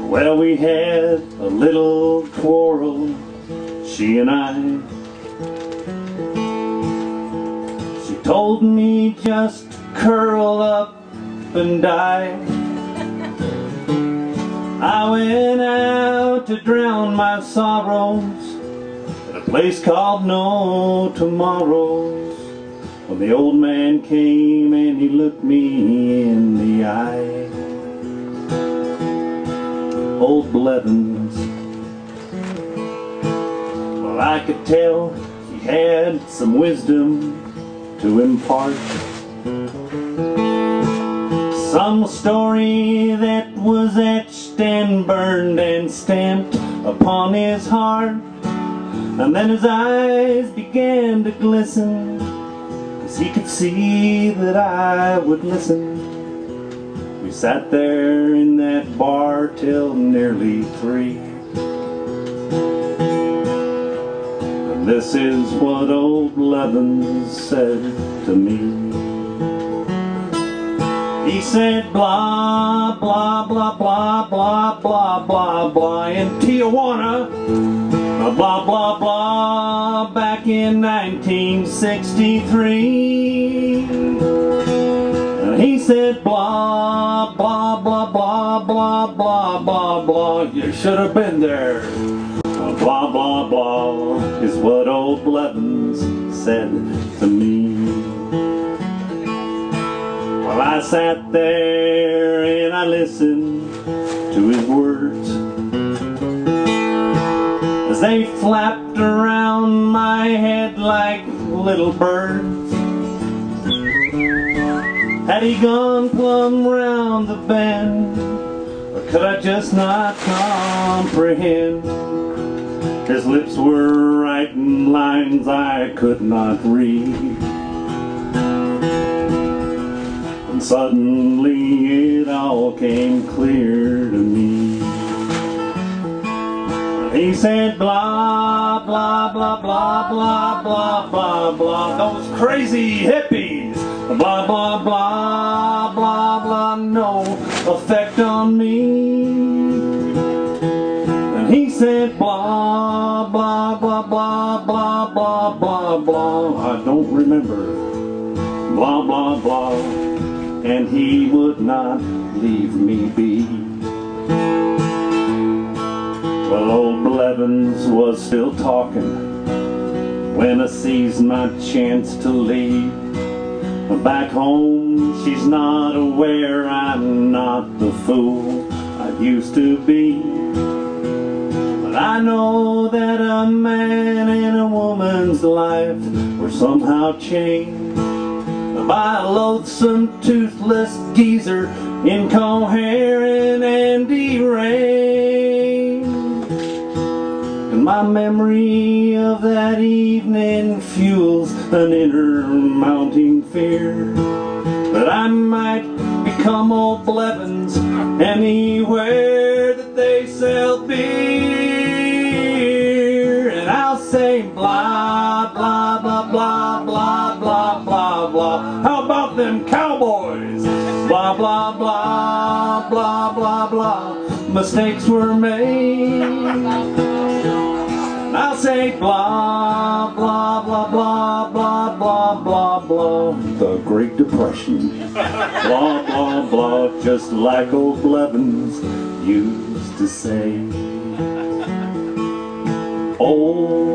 Well, we had a little quarrel, she and I. She told me just to curl up and die. I went out to drown my sorrows at a place called No Tomorrows, when the old man came and he looked me in the eye. Old Blevins, well, I could tell he had some wisdom to impart, some story that was etched and burned and stamped upon his heart. And then his eyes began to glisten, 'cause he could see that I would listen. We sat there in that bar till nearly 3. And this is what Old Blevins said to me. He said, blah, blah, blah, blah, blah, blah, blah, blah, in Tijuana, blah, blah, blah, back in 1963. And he said, blah, blah, blah, blah, blah, blah, blah, blah, you should have been there. Blah, blah, blah, is what Old Blevins said to me. Well, I sat there and I listened to his words as they flapped around my head like little birds. Had he gone plumb round the bend, or could I just not comprehend? His lips were writing lines I could not read. And suddenly it all came clear to me. He said, blah, blah, blah, blah, blah, blah, blah, blah, those crazy hippies, blah, blah, blah, blah, blah, no effect on me. And he said, blah, blah, blah, blah, blah, blah, blah, blah, I don't remember, blah, blah, blah, and he would not leave me be. Well, Old Blevins was still talking when I seized my chance to leave. Back home, she's not aware I'm not the fool I used to be. But I know that a man and a woman's life were somehow changed by a loathsome, toothless geezer, incoherent and deranged. And my memory of that evening fuels an inner mounting fear that I might become Old Blevins anywhere that they sell beer. And I'll say blah, blah, blah, blah, blah, blah, blah, blah. How about them cowboys? Blah, blah, blah, blah, blah, blah. Mistakes were made. I'll say blah, blah, blah, blah, blah, blah, blah, blah. The Great Depression. Blah, blah, blah, just like Old Blevins used to say. Old